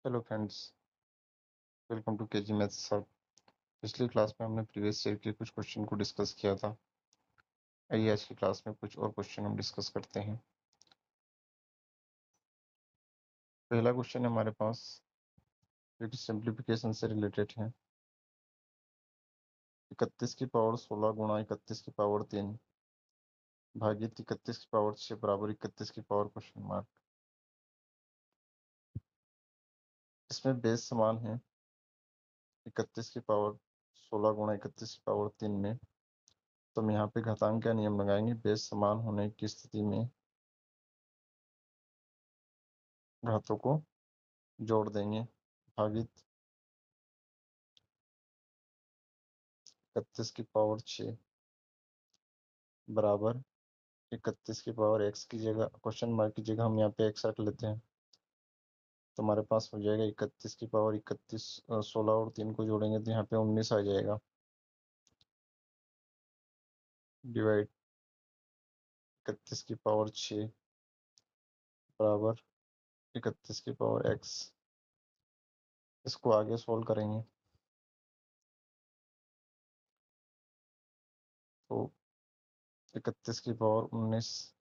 Hello friends, welcome to KG maths sir. पिछली class में हमने प्रीवियस ईयर के कुछ क्वेश्चन को डिस्कस किया था। आइए आज की क्लास में कुछ और क्वेश्चन हम डिस्कस करते हैं। पहला क्वेश्चन है हमारे पास जो कि सिंप्लीफिकेशन से रिलेटेड है। 31 की पावर 16 गुणा 31 की पावर 3 भागित 31 की पावर 6 बराबर 31 की पावर क्वेश्चन मार्क। इसमें बेस समान है 31 की पावर 16 गुणा 31 की पावर 3 में, तो हम यहाँ पे घातांक का नियम लगाएंगे। बेस समान होने की स्थिति में घातों को जोड़ देंगे। भागित 31 की पावर 6 बराबर 31 की पावर x की जगह क्वेश्चन मार्क की जगह हम यहाँ पे x रख लेते हैं, तो हमारे पास हो जाएगा 31 की पावर 31। 16 और 3 को जोड़ेंगे तो यहाँ पे 19 आ जाएगा। डिवाइड 31 की पावर 6 बराबर 31 की पावर x। इसको आगे सोल्व करेंगे तो 31 की पावर 19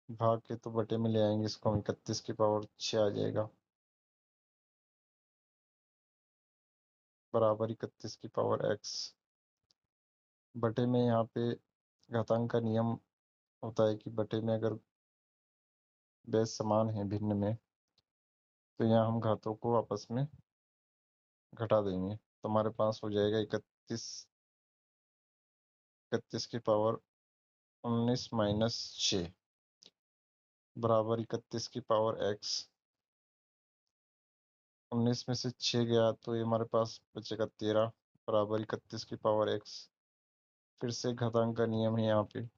भाग के तो बटे में ले आएंगे, इसको हम 31 की पावर 6 आ जाएगा बराबर 31 की पावर x। बटे में यहाँ पे घातांक का नियम होता है कि बटे में अगर बेस समान है भिन्न में, तो यहाँ हम घातों को आपस में घटा देंगे, तो हमारे पास हो जाएगा 31 की पावर 19 माइनस 6 बराबर 31 की पावर x। 19 में से 6 गया तो ये हमारे पास बचेगा 13 बराबर 31 की पावर x। फिर से घातांक का नियम है यहाँ पे,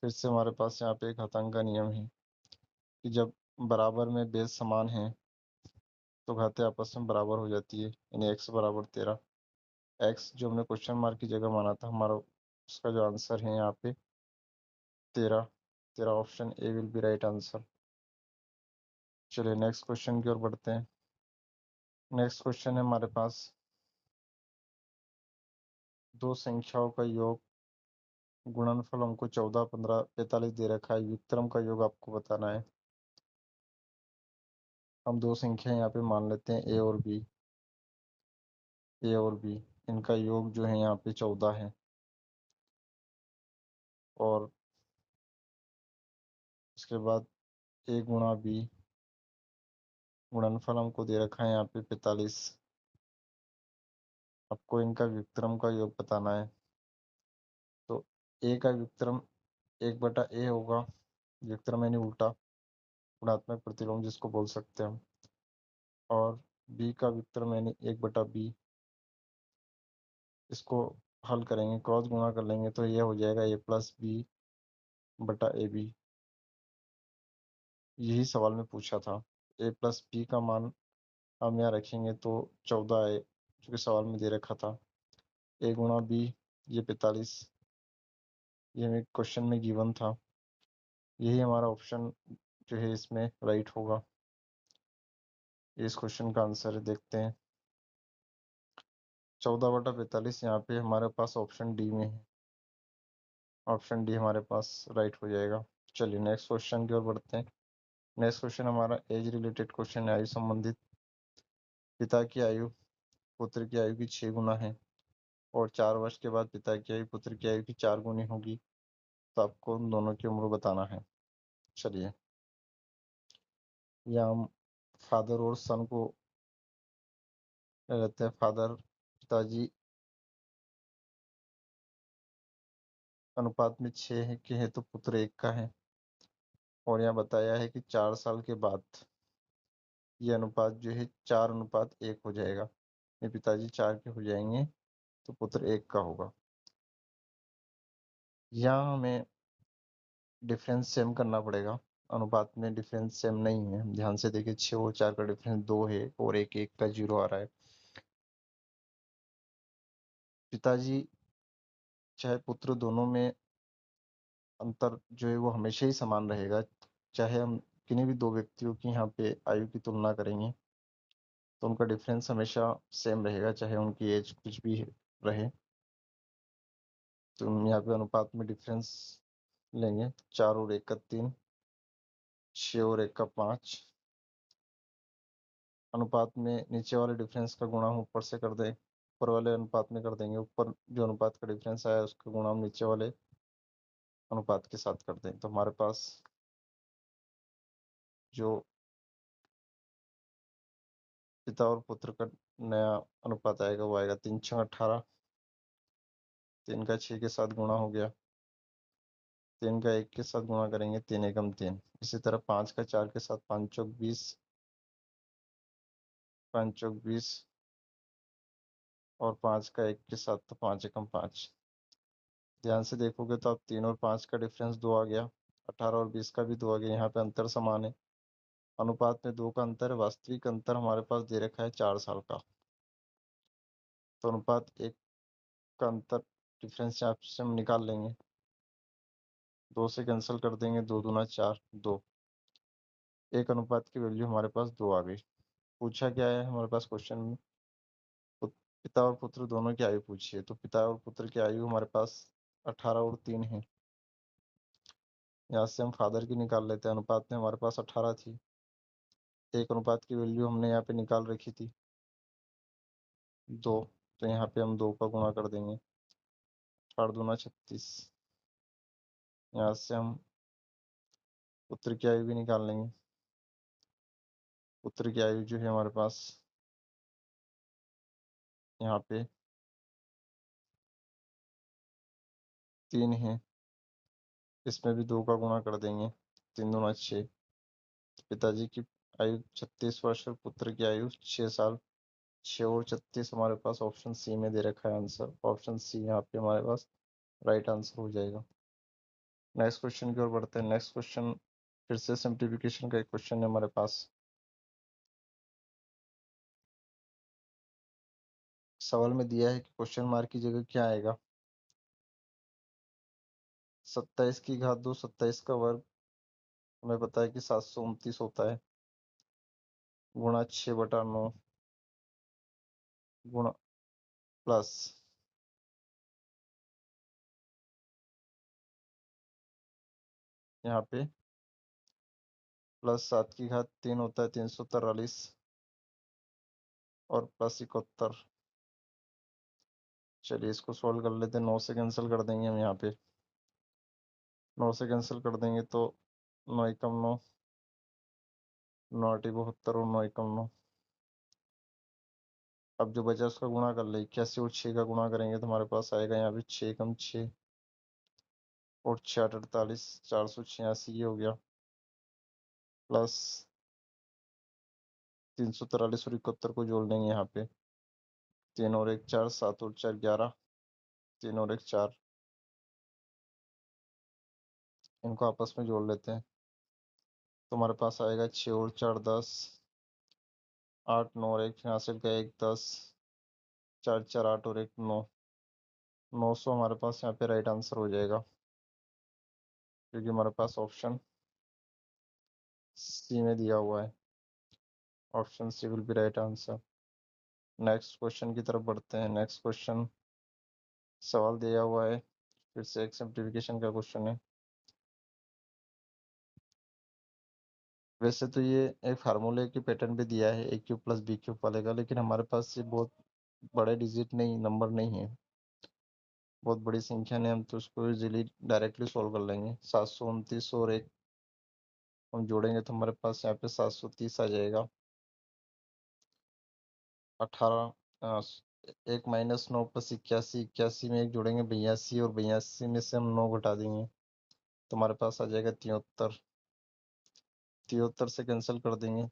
फिर से हमारे पास यहाँ पे घातांक का नियम है कि जब बराबर में बेस समान है तो घातें आपस में बराबर हो जाती है, यानी x बराबर 13। x जो हमने क्वेश्चन मार्क की जगह माना था, हमारा उसका जो आंसर है यहाँ पे 13। 13 option A will be right answer. चलिए नेक्स्ट क्वेश्चन की ओर बढ़ते हैं। नेक्स्ट क्वेश्चन है हमारे पास दो संख्याओं का योग गुणनफल हमको 14, 15, 45 दे रखा है। व्युत्क्रम का योग आपको बताना है। हम दो संख्या यहाँ पे मान लेते हैं ए और बी। ए और बी इनका योग जो है यहाँ पे 14 है, और उसके बाद ए गुणा बी गुणनफल हमको दे रखा है यहाँ पे 45। आपको इनका व्युत्क्रम का योग बताना है। तो ए का व्युत्क्रम 1/a होगा, व्युत्क्रम यानी उल्टा गुणात्मक प्रतिलोम जिसको बोल सकते हैं हम। और बी का व्युत्क्रम यानी 1/b। इसको हल करेंगे, क्रॉस गुणा कर लेंगे तो यह हो जाएगा a+b/ab। यही सवाल में पूछा था। a+b का मान हम यहाँ रखेंगे तो 14 है, जो कि सवाल में दे रखा था। a गुणा b ये 45, ये हमें क्वेश्चन में गिवन था। यही हमारा ऑप्शन जो है इसमें राइट होगा। इस क्वेश्चन का आंसर देखते हैं। 14/45 यहाँ पे हमारे पास ऑप्शन डी में है। ऑप्शन डी हमारे पास राइट हो जाएगा। चलिए नेक्स्ट क्वेश्चन की ओर बढ़ते हैं। नेक्स्ट क्वेश्चन हमारा एज रिलेटेड क्वेश्चन है, आयु संबंधित। पिता की आयु पुत्र की आयु की 6 गुना है और 4 वर्ष के बाद पिता की आयु पुत्र की आयु की 4 गुनी होगी, तो आपको उन दोनों की उम्र बताना है। चलिए या हम फादर और सन को ले लेते हैं। फादर पिताजी अनुपात में 6 है के है तो पुत्र 1 का है, और यहाँ बताया है कि 4 साल के बाद ये अनुपात जो है 4:1 हो जाएगा। ये पिताजी 4 के हो जाएंगे तो पुत्र 1 का होगा। यहाँ हमें डिफरेंस सेम करना पड़ेगा। अनुपात में डिफरेंस सेम नहीं है, ध्यान से देखिए। 6 और 4 का डिफरेंस 2 है और 1 का 0 आ रहा है। पिताजी चाहे पुत्र दोनों में अंतर जो है वो हमेशा ही समान रहेगा। चाहे हम किन्हीं भी दो व्यक्तियों की यहाँ पे आयु की तुलना करेंगे तो उनका डिफरेंस हमेशा सेम रहेगा, चाहे उनकी एज कुछ भी रहे। तो हम यहाँ पे अनुपात में डिफरेंस लेंगे, 4 और 1 का 3, 6 और 1 का 5। अनुपात में नीचे वाले डिफरेंस का गुणा हम ऊपर से कर दें, ऊपर वाले अनुपात में कर देंगे, ऊपर जो अनुपात का डिफरेंस आया उसका गुणा हम नीचे वाले अनुपात के साथ कर दें। तो हमारे पास जो पिता और पुत्र का नया अनुपात आएगा वो आएगा 3 6 18, 3 का 6 के साथ गुणा हो गया, 3 का 1 के साथ गुणा करेंगे, 3 एकम 3। इसी तरह 5 का 4 के साथ 5 चौक 20, 5 चौक 20, और 5 का 1 के साथ तो 5 एकम 5। ध्यान से देखोगे तो अब 3 और 5 का डिफरेंस 2 आ गया, 18 और 20 का भी 2 आ गया। यहाँ पे अंतर समान है, अनुपात में 2 का अंतर है, वास्तविक अंतर हमारे पास दे रखा है 4 साल का। तो अनुपात 1 का अंतर डिफरेंस यहाँ से हम निकाल लेंगे, 2 से कैंसिल कर देंगे, 2 दूना 4, 2। एक अनुपात की वैल्यू हमारे पास 2 आ गई। पूछा क्या है हमारे पास क्वेश्चन में, पिता और पुत्र दोनों की आयु पूछी है। तो पिता और पुत्र की आयु हमारे पास 18 और 3 है। यहाँ से हम फादर की निकाल लेते हैं, अनुपात में हमारे पास 18 थी, एक अनुपात की वैल्यू हमने यहाँ पे निकाल रखी थी 2। तो यहाँ पे हम 2 का गुणा कर देंगे, 8 दूना 36। यहाँ से हम पुत्र की आयु भी निकाल लेंगे, पुत्र की आयु जो है हमारे पास यहाँ पे 3 है, इसमें भी 2 का गुणा कर देंगे, 3 दूना 6। पिताजी की आयु 36 वर्ष और पुत्र की आयु 6 साल। 6 और 36 हमारे पास ऑप्शन सी में दे रखा है आंसर, ऑप्शन सी यहाँ पे हमारे पास राइट आंसर हो जाएगा। नेक्स्ट क्वेश्चन की ओर बढ़ते हैं। नेक्स्ट क्वेश्चन फिर से सिंप्लीफिकेशन का एक क्वेश्चन है हमारे पास। सवाल में दिया है कि क्वेश्चन मार्क की जगह क्या आएगा। 27 की घात 2, 27 का वर्ग हमें पता है कि 729 होता है, गुणा 6/9 गुणा प्लस यहाँ पे प्लस 7 की घात 3 होता है 343, और प्लस 71। चलिए इसको सॉल्व कर लेते हैं, 9 से कैंसिल कर देंगे हम यहाँ पे, 9 से कैंसिल कर देंगे तो 9 एकम 9, 9 आठी 72 और 9 एकम 9। अब जो बचा उसका गुणा कर ले, 81 और 6 का गुणा करेंगे तो हमारे पास आएगा यहाँ पे 6 एकम 6 और 6 आठ 48, 486 ये हो गया, प्लस 343 और 71 को जोड़ लेंगे यहाँ पे, 3 और 1 4, 7 और 4 11, 3 और 1 4, इनको आपस में जोड़ लेते हैं तो हमारे पास आएगा 6 और 4 10, 8 9 और 1 हासिल का 1 10, 4 4 8 और 1 9, 900 हमारे पास यहाँ पे राइट आंसर हो जाएगा, क्योंकि हमारे पास ऑप्शन सी में दिया हुआ है। Option C will be right answer. Next question की तरफ बढ़ते हैं। नेक्स्ट क्वेश्चन सवाल दिया हुआ है, फिर से एक सिंप्लीफिकेशन का क्वेश्चन है। वैसे तो ये एक फार्मूले के पैटर्न पे दिया है, ए क्यूब प्लस बी क्यूब वाले का, लेकिन हमारे पास ये बहुत बड़े डिजिट नहीं, नंबर नहीं है, बहुत बड़ी संख्या नहीं, हम तो उसको इजीली डायरेक्टली सॉल्व कर लेंगे। 729 और 1 हम जोड़ेंगे तो हमारे पास यहाँ पे 730 आ जाएगा। 18 1 माइनस 9 प्लस 81, 81 में 1 जोड़ेंगे 82, और 82 में से हम 9 घटा देंगे तो हमारे पास आ जाएगा 73। 73 से कैंसिल कर देंगे,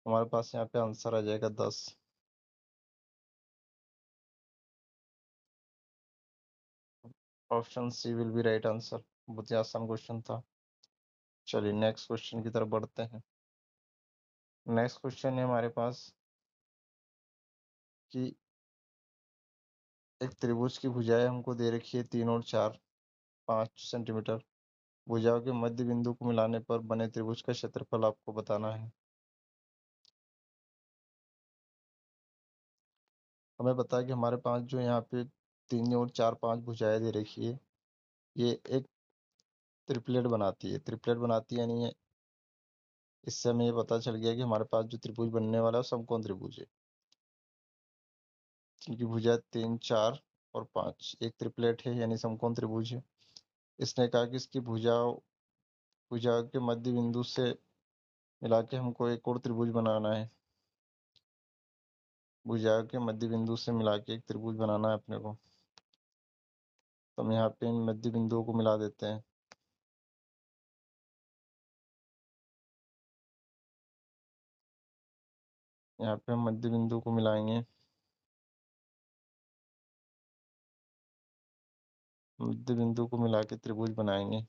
हमारे पास यहाँ पे आंसर आ जाएगा 10। Option C will be right answer. बहुत ही आसान क्वेश्चन था। चलिए नेक्स्ट क्वेश्चन की तरफ बढ़ते हैं। नेक्स्ट क्वेश्चन है हमारे पास कि एक त्रिभुज की भुजाएं हमको दे रखी है 3 और 4, 5 सेंटीमीटर। भुजाओं के मध्य बिंदु को मिलाने पर बने त्रिभुज का क्षेत्रफल आपको बताना है। हमें पता है कि हमारे पास जो यहाँ पे 3 और 4 5 भुजाएं दे रखी है, ये एक ट्रिपलेट बनाती है। ट्रिपलेट बनाती है यानी इससे हमें ये पता चल गया कि हमारे पास जो त्रिभुज बनने वाला है वो समकोण त्रिभुज है, जिनकी भुजा 3 4 और 5 एक ट्रिपलेट है यानी समकोण त्रिभुज है। इसने कहा कि इसकी भुजा के मध्य बिंदु से मिला के हमको एक और त्रिभुज बनाना है। भुजा के मध्य बिंदु से मिला के एक त्रिभुज बनाना है अपने को। तो हम यहाँ पे इन मध्य बिंदुओं को मिला देते हैं। यहाँ पे हम मध्य बिंदु को मिलाएंगे। मध्य बिंदु को मिला के त्रिभुज बनाएंगे।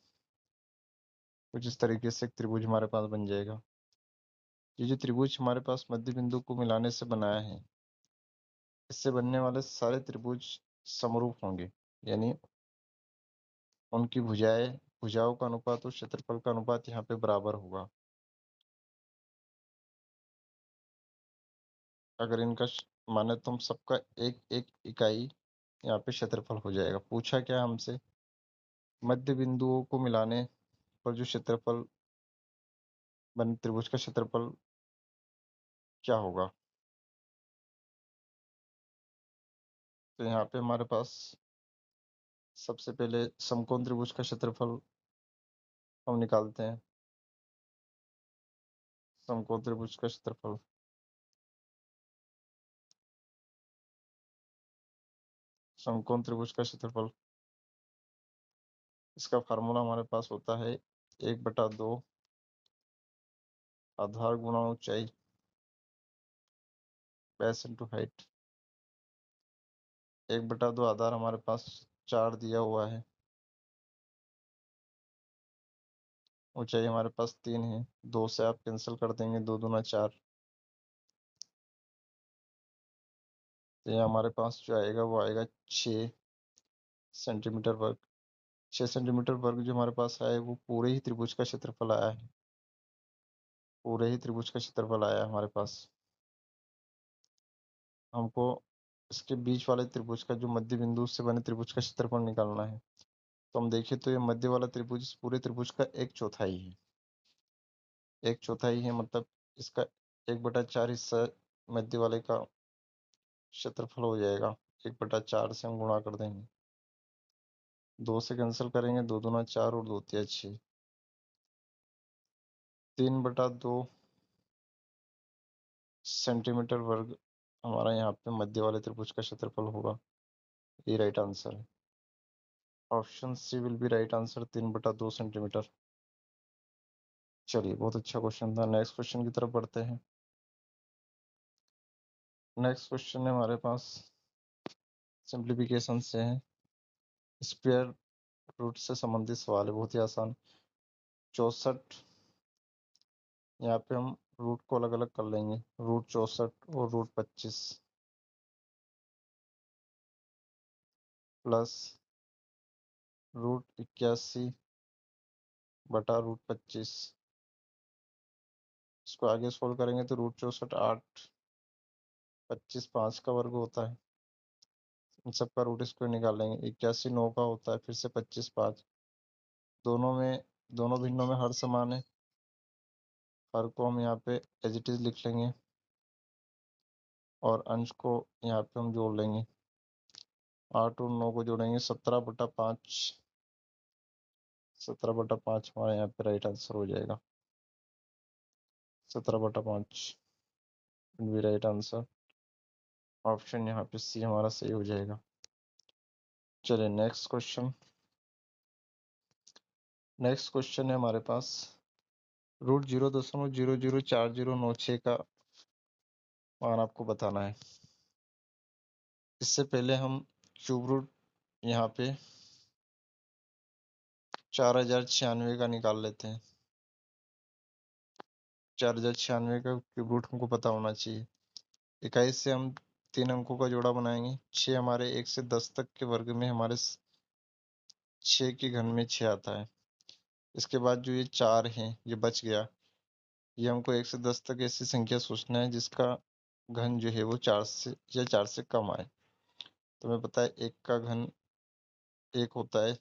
कुछ इस तरीके से एक त्रिभुज हमारे पास बन जाएगा। ये जो त्रिभुज हमारे पास मध्य बिंदु को मिलाने से बनाया है, इससे बनने वाले सारे त्रिभुज समरूप होंगे, यानी उनकी भुजाओं का अनुपात और क्षेत्रफल का अनुपात यहाँ पे बराबर होगा। अगर इनका माने तो हम सबका एक एक इकाई यहाँ पे क्षेत्रफल हो जाएगा। पूछा क्या हमसे, मध्य बिंदुओं को मिलाने पर जो क्षेत्रफल बने त्रिभुज का क्षेत्रफल क्या होगा। तो यहाँ पे हमारे पास सबसे पहले समकोण त्रिभुज का क्षेत्रफल हम निकालते हैं। समकोण त्रिभुज का क्षेत्रफल, समकोण त्रिभुज का क्षेत्रफल, इसका फार्मूला हमारे पास होता है 1/2 आधार गुणा ऊंचाई, बेस इंटू हाइट। 1/2 आधार हमारे पास 4 दिया हुआ है, ऊंचाई हमारे पास 3 है। 2 से आप कैंसिल कर देंगे, 2 दूना 4। तो ये हमारे पास जो आएगा वो आएगा 6 सेंटीमीटर वर्ग। 6 सेंटीमीटर वर्ग जो हमारे पास आया है वो पूरे ही त्रिभुज का क्षेत्रफल आया है। पूरे ही त्रिभुज का क्षेत्रफल आया है हमारे पास। हमको इसके बीच वाले त्रिभुज का, जो मध्य बिंदु से बने त्रिभुज का क्षेत्रफल निकालना है। तो हम देखें तो ये मध्य वाला त्रिभुज इस पूरे त्रिभुज का 1/4 है। 1/4 है मतलब इसका 1/4 हिस्सा मध्य वाले का क्षेत्रफल हो जाएगा। 1/4 से हम गुणा कर देंगे, 2 से कैंसिल करेंगे, 2 दूना 4 और 2 तिया 6। 3/2 सेंटीमीटर वर्ग हमारा यहाँ पे मध्य वाले त्रिभुज का क्षेत्रफल होगा। ये राइट आंसर है। Option C will be right answer, 3/2 centimetre. चलिए, बहुत अच्छा क्वेश्चन था। नेक्स्ट क्वेश्चन की तरफ बढ़ते हैं। नेक्स्ट क्वेश्चन है हमारे पास सिंप्लीफिकेशन से है, स्क्वायर रूट से संबंधित सवाल है, बहुत ही आसान। 64, यहाँ पे हम रूट को अलग अलग कर लेंगे। √64 और √25 प्लस √81/√25। इसको आगे सोल्व करेंगे तो √64 8, 25 5 का वर्ग होता है। इन सबका रूट स्क्वायर निकालेंगे। 81 9 का होता है, फिर से 25 5। दोनों भिन्नों में हर समान है। हर को हम यहाँ पे एज इट इज लिख लेंगे और अंश को यहाँ पे हम जोड़ लेंगे। 8 और 9 को जोड़ेंगे, 17/5। 17/5 हमारे यहाँ पे राइट आंसर हो जाएगा। 17/5 भी राइट आंसर। ऑप्शन यहाँ पे सी हमारा सही हो जाएगा। चलिए नेक्स्ट क्वेश्चन। नेक्स्ट क्वेश्चन है हमारे पास √0.004096 का मान आपको बताना है। इससे पहले हम क्यूब रूट यहाँ पे 4096 का निकाल लेते हैं। 4096 का क्यूब रूट हमको पता होना चाहिए। इकाई से हम 3 अंकों का जोड़ा बनाएंगे। 6 हमारे 1 से 10 तक के वर्ग में हमारे 6 के घन में 6 आता है। इसके बाद जो ये 4 है ये बच गया, ये हमको 1 से 10 तक ऐसी संख्या सोचना है जिसका घन जो है वो 4 से या 4 से कम आए। तो हमें पता है 1 का घन 1 होता है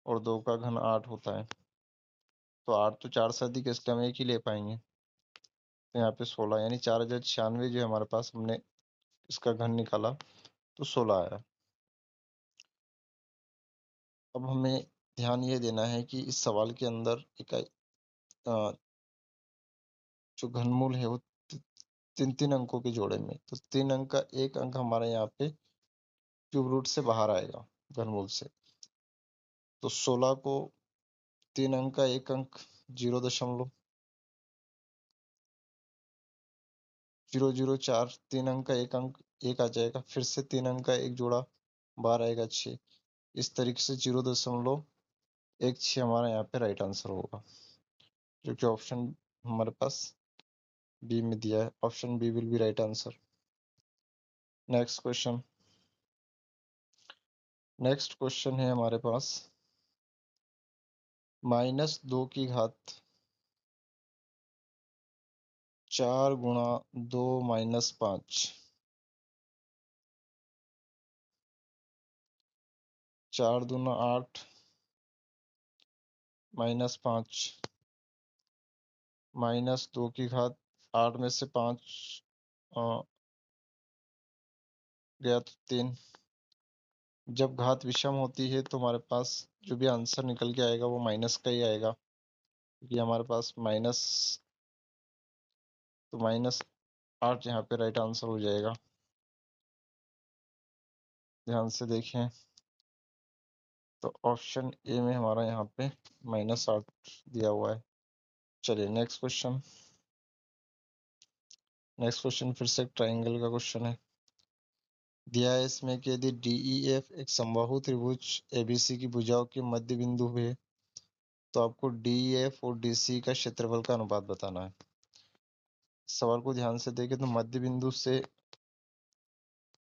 और 2 का घन 8 होता है। तो 8 तो 4 से अधिक है, इसलिए हम 1 ही ले पाएंगे। तो यहाँ पे 16 यानी 4096 जो है हमारे पास, हमने इसका घन निकाला तो 16 आया। अब हमें ध्यान ये देना है कि इस सवाल के अंदर इकाई जो घनमूल है वो 3-3 अंकों के जोड़े में, तो 3 अंक का एक अंक हमारे यहाँ पे क्यूब रूट से बाहर आएगा घनमूल से। तो 16 को 3 अंक का एक अंक 0.004, 3 अंक का एक अंक 1 आ जाएगा, फिर से 3 अंक का एक जोड़ा 12 आएगा 6। इस तरीके से 0.16 हमारा यहाँ पे राइट आंसर होगा, जो कि ऑप्शन हमारे पास बी में दिया है। Option B will be right answer. Next question है हमारे पास -2 की घात 4 गुणा 2 माइनस 5, 4 दूना 8 -5 -2 की घात 8 में से 5 गया तो 3। जब घात विषम होती है तो हमारे पास जो भी आंसर निकल के आएगा वो माइनस का ही आएगा, क्योंकि हमारे पास माइनस, तो -8 यहाँ पे राइट आंसर हो जाएगा। ध्यान से देखें तो ऑप्शन ए में हमारा यहाँ पे -8 दिया हुआ है। चलिए नेक्स्ट क्वेश्चन फिर से एक ट्राइंगल का क्वेश्चन है। दिया है इसमें कि यदि DEF एक समबाहु त्रिभुज ABC की भुजाओं के मध्य बिंदु है तो आपको DEF और DC का क्षेत्रफल का अनुपात बताना है। सवाल को ध्यान से देखें तो मध्य बिंदु से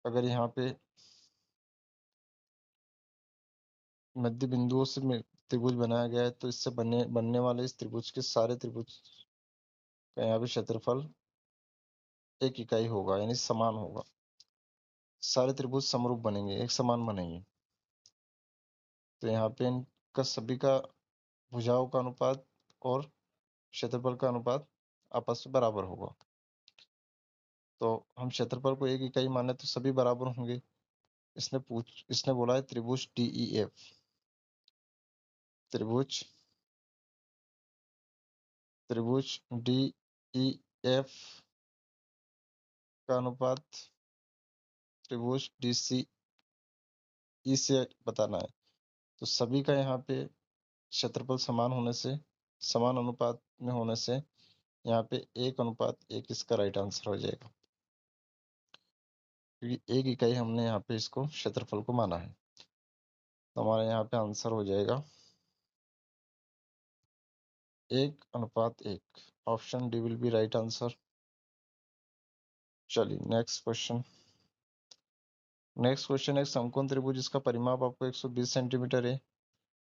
अगर यहाँ पे मध्य बिंदुओं से त्रिभुज बनाया गया है तो इससे बनने वाले इस त्रिभुज के सारे त्रिभुज का यहाँ पे क्षेत्रफल एक इकाई होगा, यानी समान होगा। सारे त्रिभुज समरूप बनेंगे, एक समान बनेंगे। तो यहाँ पे इनका सभी का भुजाओं का अनुपात और क्षेत्रफल का अनुपात आपस में बराबर होगा। तो हम क्षेत्रफल को एक इकाई माने तो सभी बराबर होंगे। इसने बोला है त्रिभुज DEF, त्रिभुज DEF का अनुपात त्रिभुज DCE से बताना है। तो सभी का यहाँ पे क्षेत्रफल समान होने से, समान अनुपात में होने से यहाँ पे 1:1 इसका राइट आंसर हो जाएगा, क्योंकि एक इकाई हमने यहाँ पे इसको क्षेत्रफल को माना है। तो हमारे यहाँ पे आंसर हो जाएगा 1:1। Option D will be right answer. चलिए नेक्स्ट क्वेश्चन एक समकोण त्रिभुज जिसका परिमाप आपको 120 सेंटीमीटर है,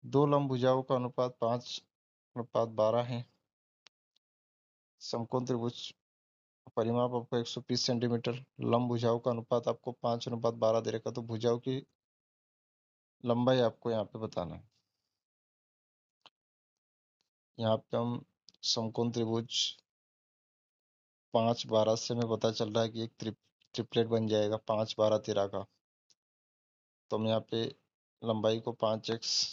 दो लंब भुजाओं का अनुपात 5:12 है। समकोण त्रिभुज परिमाप आपको 120 सेंटीमीटर, लंब भुजाओं का अनुपात आपको 5:12 दे रखा, तो भुजाओं की लंबाई आपको यहाँ पे बताना है। यहाँ पे हम समकोण त्रिभुज 5:12 से हमें पता चल रहा है कि एक ट्रिपलेट बन जाएगा 5:12:13 का। तो हम यहाँ पे लंबाई को 5x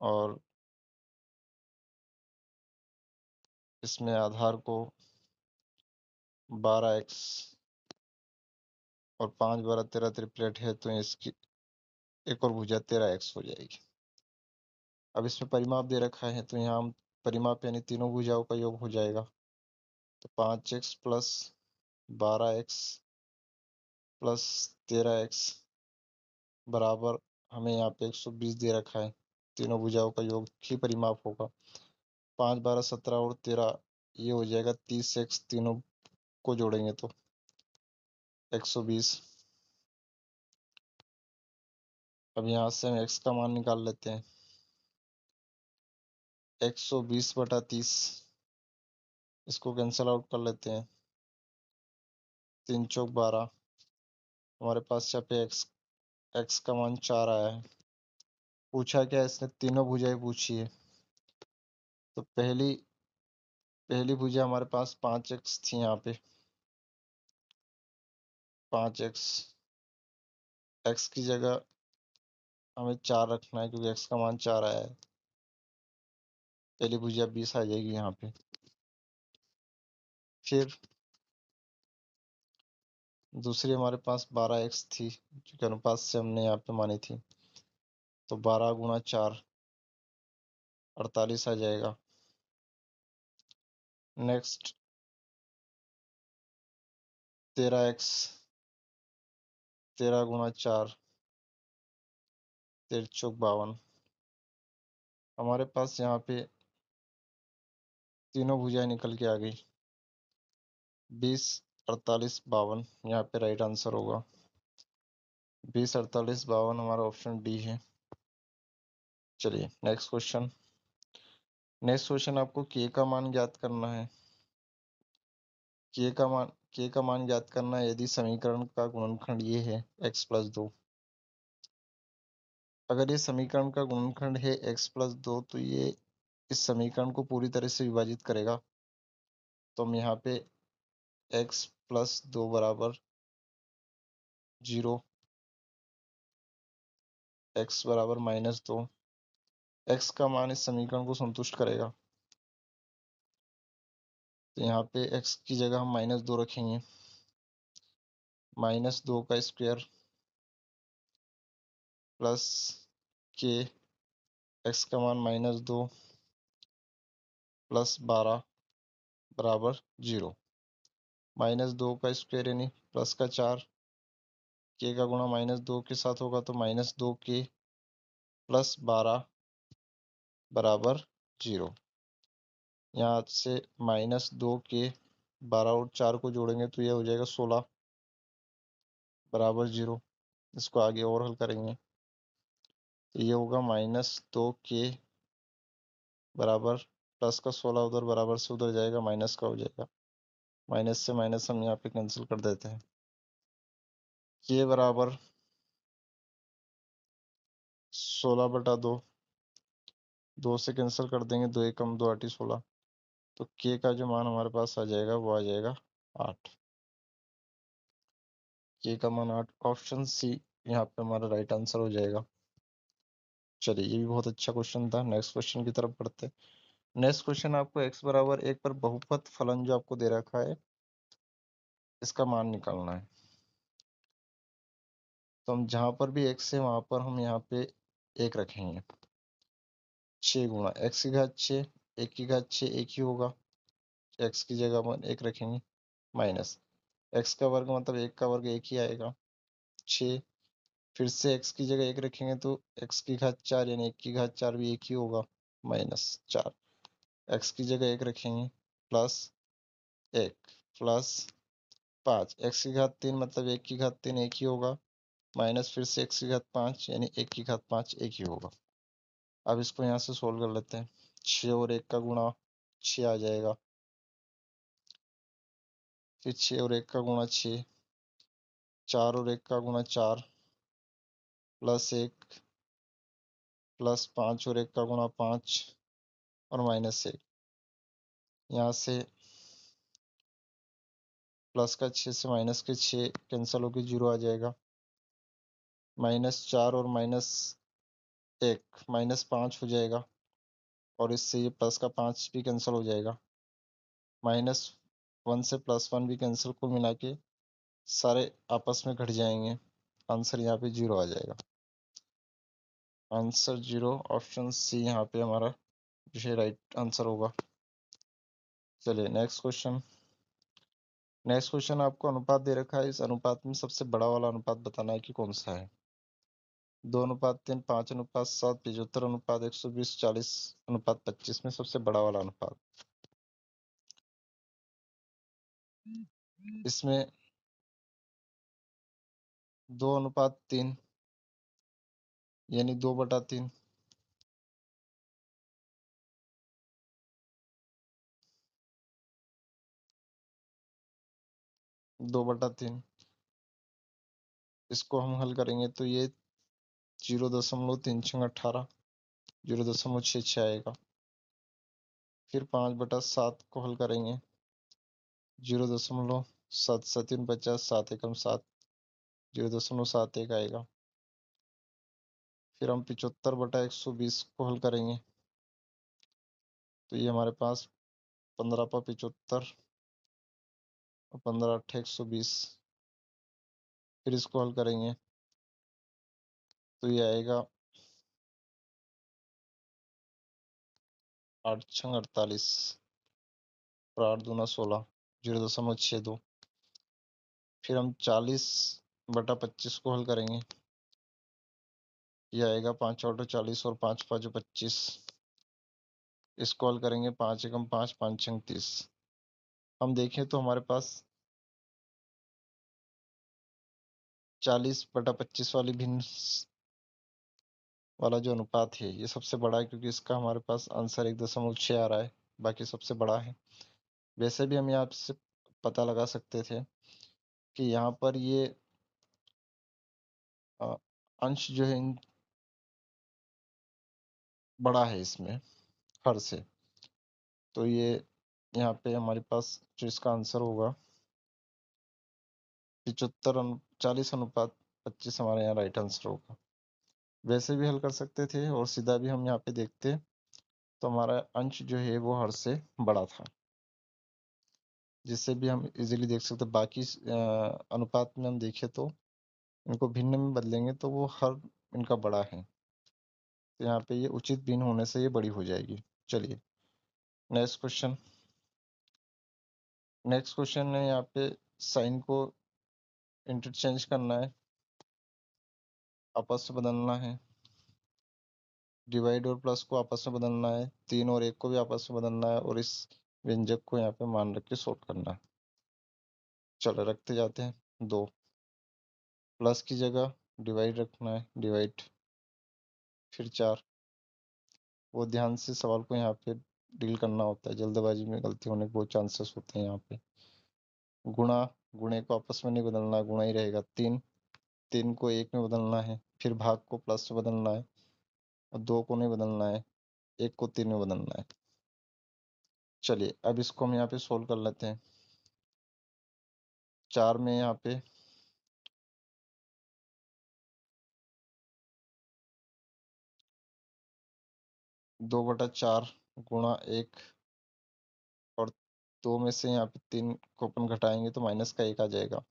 और इसमें आधार को 12x और 5:12:13 ट्रिपलेट है, तो इसकी एक और भुजा 13x हो जाएगी। अब इसमें परिमाप दे रखा है तो यहाँ हम परिमाप यानी तीनों भुजाओं का योग हो जाएगा। तो 5x plus 12x plus 13x बराबर हमें यहाँ पे 120 दे रखा है। तीनों भुजाओं का योग ही परिमाप होगा। 5, 12, 17 और 13 ये हो जाएगा 30x, तीनों को जोड़ेंगे तो 120। अब यहाँ से हम x का मान निकाल लेते हैं। 120/30, इसको कैंसिल आउट कर लेते हैं। 3 चौक 12, हमारे पास यहाँ पे x का मान 4 आया है। पूछा क्या इसने, तीनों भुजाएं पूछी है। तो पहली भुजा हमारे पास 5x थी, यहाँ पे 5x, x की जगह हमें 4 रखना है क्योंकि x का मान 4 आया है। पहली भुजा 20 आ जाएगी यहाँ पे। फिर दूसरी हमारे पास 12x थी जो कि अनुपात से हमने यहाँ पे मानी थी, तो 12 गुणा 4 48 आ जाएगा। नेक्स्ट 13x, 13 गुणा 4 13 चौक 52, हमारे पास यहाँ पे तीनों भुजाएं निकल के आ गई। 20 48 52 यहाँ पे राइट आंसर होगा। 20 48 52 हमारा ऑप्शन डी है। चलिए नेक्स्ट क्वेश्चन आपको के का मान ज्ञात करना है। के का मान ज्ञात करना है यदि समीकरण का गुणनखंड ये है x+2। अगर ये समीकरण का गुणनखंड है x+2 तो ये इस समीकरण को पूरी तरह से विभाजित करेगा। तो हम यहाँ पे x+2 बराबर 0, x बराबर -2, x का मान इस समीकरण को संतुष्ट करेगा। तो यहाँ पे x की जगह हम -2 रखेंगे। -2 का स्क्वायर प्लस के, x का मान -2 प्लस 12 बराबर 0। -2 का स्क्वायर यानी प्लस का 4, के का गुणा -2 के साथ होगा तो -2 के प्लस 12 बराबर 0। यहाँ से -2 के 12 और 4 को जोड़ेंगे तो यह हो जाएगा 16 बराबर 0। इसको आगे और हल करेंगे तो ये होगा -2 के बराबर प्लस का 16 उधर बराबर से उधर जाएगा, माइनस का हो जाएगा। माइनस से माइनस हम यहाँ पे कैंसिल कर देते हैं। के बराबर 16/2, 2 से कैंसिल कर देंगे, 2 एकम 2 8 16। तो के का जो मान हमारे पास आ जाएगा वो आ जाएगा 8। के का मान 8, ऑप्शन सी यहाँ पे हमारा राइट आंसर हो जाएगा। चलिए ये भी बहुत अच्छा क्वेश्चन था। नेक्स्ट क्वेश्चन की तरफ बढ़ते हैं। नेक्स्ट क्वेश्चन आपको x बराबर 1 पर बहुपद फलन जो आपको दे रखा है इसका मान निकालना है। तो हम जहां पर भी x है वहां पर हम यहाँ पे 1 रखेंगे। 6 गुणा x की घात 6, 1 की घात 6 1 ही होगा, x की जगह अपन 1 रखेंगे। माइनस x का वर्ग मतलब 1 का वर्ग 1 ही आएगा 6। फिर से x की जगह 1 रखेंगे तो x की घात 4 यानी 1 की घात 4 भी 1 ही होगा, -4। x की जगह 1 रखेंगे प्लस 1 प्लस 5, x की घात 3 मतलब 1 की घात 3 1 ही होगा, माइनस फिर से x की घात 5 यानी 1 की घात 5 1 ही होगा। अब इसको यहाँ से सोल्व कर लेते हैं। 6 और 1 का गुणा 6 आ जाएगा, फिर 6 और 1 का गुणा 6, 4 और 1 का गुणा 4 प्लस 1 प्लस 5 और 1 का गुणा 5 और -1। यहाँ से प्लस का 6 से माइनस के 6 कैंसिल होकर 0 आ जाएगा। -4 और -1 -5 हो जाएगा और इससे ये प्लस का 5 भी कैंसिल हो जाएगा। -1 से +1 भी कैंसिल, कुल मिला के सारे आपस में घट जाएंगे। आंसर यहाँ पे 0 आ जाएगा। आंसर 0, ऑप्शन सी यहाँ पे हमारा जो है राइट आंसर होगा। चलिए नेक्स्ट क्वेश्चन आपको अनुपात दे रखा है। इस अनुपात में सबसे बड़ा वाला अनुपात बताना है कि कौन सा है। 2:3, 5:7, 75:120, 40:25 में सबसे बड़ा वाला अनुपात। इसमें 2:3 यानी 2/3। 2/3 इसको हम हल करेंगे तो ये 0.3618 0.66 आएगा। फिर 5/7 को हल करेंगे, 0.7 7 एकम 7 0.71 आएगा। फिर हम 75/120 को हल करेंगे तो ये हमारे पास 15/75 और 15 × 8 = 120। फिर इसको हल करेंगे तो ये आएगा 8×6 = 48 और 8×2 = 16 0.62। फिर हम 40/25 को हल करेंगे, ये आएगा 5×8 = 40 और 5×5 = 25। इसको हल करेंगे 5 एकम 5 5×6 = 30। हम देखें तो हमारे पास 40/25 वाली भिन्न वाला जो अनुपात है ये सबसे बड़ा है, क्योंकि इसका हमारे पास आंसर 1.6 आ रहा है, बाकी सबसे बड़ा है। वैसे भी हम यहाँ से पता लगा सकते थे कि यहाँ पर ये अंश जो है बड़ा है इसमें हर से, तो ये यहाँ पे हमारे पास जो इसका आंसर होगा 40/25 हमारे यहाँ राइट आंसर होगा। वैसे भी हल कर सकते थे और सीधा भी हम यहाँ पे देखते तो हमारा अंश जो है वो हर से बड़ा था, जिससे भी हम इजीली देख सकते। बाकी अनुपात में हम देखें तो इनको भिन्न में बदलेंगे तो वो हर इनका बड़ा है, तो यहाँ पे ये उचित भिन्न होने से ये बड़ी हो जाएगी। चलिए नेक्स्ट क्वेश्चन है, यहाँ पे साइन को इंटरचेंज करना है, आपस में बदलना है, डिवाइड और प्लस को आपस में बदलना है, 3 और 1 को भी आपस में बदलना है, और इस व्यंजक को यहाँ पे मान रख के सॉल्व करना है। चलो रखते जाते हैं। 2 प्लस की जगह डिवाइड रखना है, डिवाइड। फिर 4, वो ध्यान से सवाल को यहाँ पे डील करना होता है, जल्दबाजी में गलती होने के बहुत चांसेस होते हैं यहाँ पे। गुणा, गुणे को आपस में नहीं बदलना, गुणा ही रहेगा। 3 को 1 में बदलना है, फिर भाग को प्लस में बदलना है, और 2 को नहीं बदलना है, 1 को 3 में बदलना है। चलिए अब इसको हम यहाँ पे सोल्व कर लेते हैं। 4 में यहाँ पे 2/4 गुणा 1, और 2 में से यहाँ पे 3 को अपन घटाएंगे तो माइनस का 1 आ जाएगा।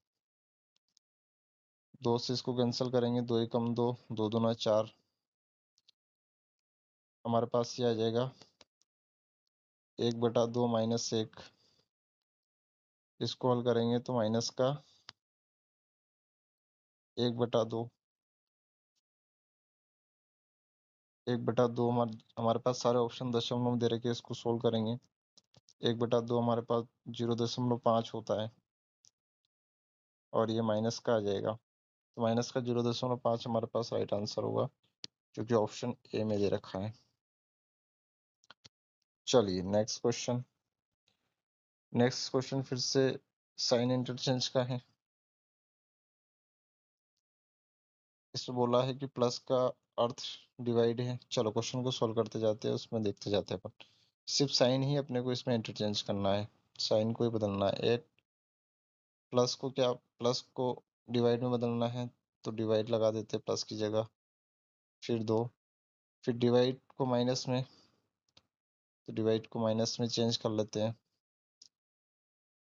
2 से इसको कैंसिल करेंगे, 2 एकम 2, 2 दूना 4, हमारे पास ये आ जाएगा 1/2 माइनस 1। इसको हल करेंगे तो माइनस का 1/2, 1/2 हमारे पास सारे ऑप्शन दशमलव दे रखे, इसको सोल्व करेंगे। 1/2 हमारे पास 0.5 होता है, और ये माइनस का आ जाएगा, तो माइनस का 0.5 हमारे पास राइट आंसर होगा, क्योंकि ऑप्शन ए में दे रखा है। चलिए नेक्स्ट क्वेश्चन फिर से साइन इंटरचेंज का है। इसमें बोला है कि प्लस का अर्थ डिवाइड है। चलो क्वेश्चन को सॉल्व करते जाते हैं, उसमें देखते जाते हैं अपन। सिर्फ साइन ही अपने को इसमें इंटरचेंज करना है, साइन को ही बदलना है। प्लस को डिवाइड में बदलना है, तो डिवाइड लगा देते हैं प्लस की जगह। फिर 2, फिर डिवाइड को माइनस में, तो डिवाइड को माइनस में चेंज कर लेते हैं।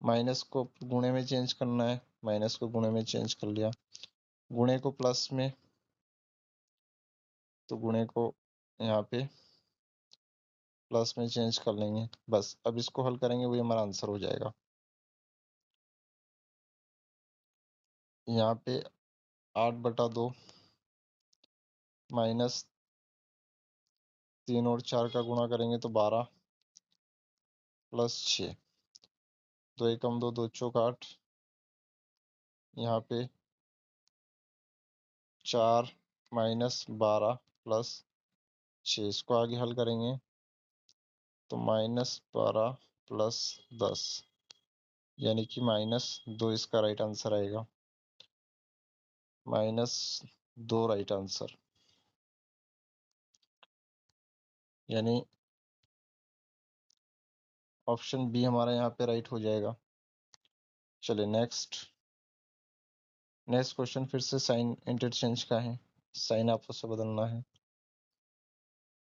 माइनस को गुणे में चेंज करना है, माइनस को गुणे में चेंज कर लिया। गुणे को प्लस में, तो गुणे को यहाँ पे प्लस में चेंज कर लेंगे। बस अब इसको हल करेंगे, वही हमारा आंसर हो जाएगा। यहाँ पे 8/2 माइनस 3 और 4 का गुणा करेंगे तो 12 प्लस 6, 2 एकम 2, 2 चौक 8, यहाँ पे 4 -12 प्लस 6, इसको आगे हल करेंगे तो -12 प्लस 10 यानी कि -2 इसका राइट आंसर आएगा। -2 राइट आंसर, यानी ऑप्शन बी हमारा यहाँ पे राइट हो जाएगा। चलिए नेक्स्ट क्वेश्चन फिर से साइन इंटरचेंज का है, साइन आपस में बदलना है,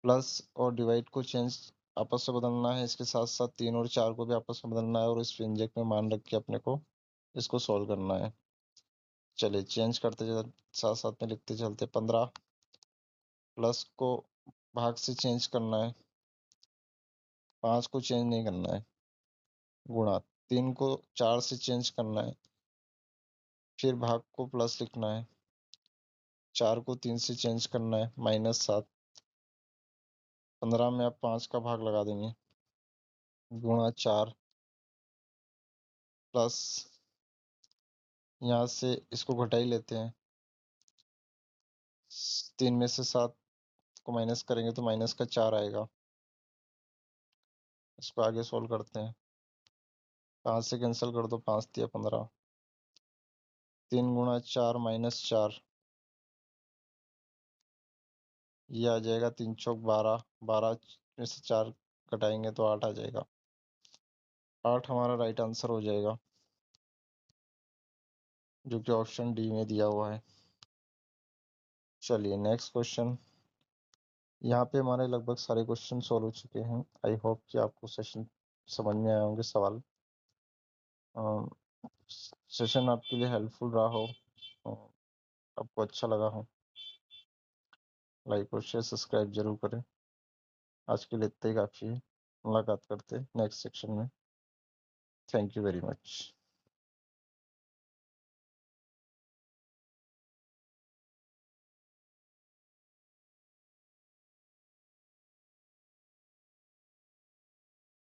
प्लस और डिवाइड को चेंज आपस में बदलना है, इसके साथ साथ 3 और 4 को भी आपस में बदलना है और इस व्यंजक में मान रख के अपने को इसको सॉल्व करना है। चलिए चेंज करते साथ साथ में लिखते चलते। 15 प्लस को भाग से चेंज करना है, 5 को चेंज नहीं करना है, गुणा 3 को 4 से चेंज करना है, फिर भाग को प्लस लिखना है, 4 को 3 से चेंज करना है, -7, 15 में आप 5 का भाग लगा देंगे, गुणा 4 प्लस यहाँ से इसको घटा ही लेते हैं, 3 में से 7 को माइनस करेंगे तो माइनस का 4 आएगा। इसको आगे सोल्व करते हैं, 5 से कैंसिल कर दो, 5 दिया 15, 3 गुणा 4 -4, ये आ जाएगा 3 चौक 12, 12 में से 4 घटाएंगे तो 8 आ जाएगा। 8 हमारा राइट आंसर हो जाएगा, जो कि ऑप्शन डी में दिया हुआ है। चलिए नेक्स्ट क्वेश्चन। यहाँ पे हमारे लगभग सारे क्वेश्चन सॉल्व हो चुके हैं। आई होप कि आपको सेशन समझ में आए होंगे, सवाल सेशन आपके लिए हेल्पफुल रहा हो, आपको अच्छा लगा हो, लाइक और शेयर सब्सक्राइब जरूर करें। आज के लिए इतना ही काफ़ी है, मुलाकात करते हैं नेक्स्ट सेक्शन में। Thank you very much.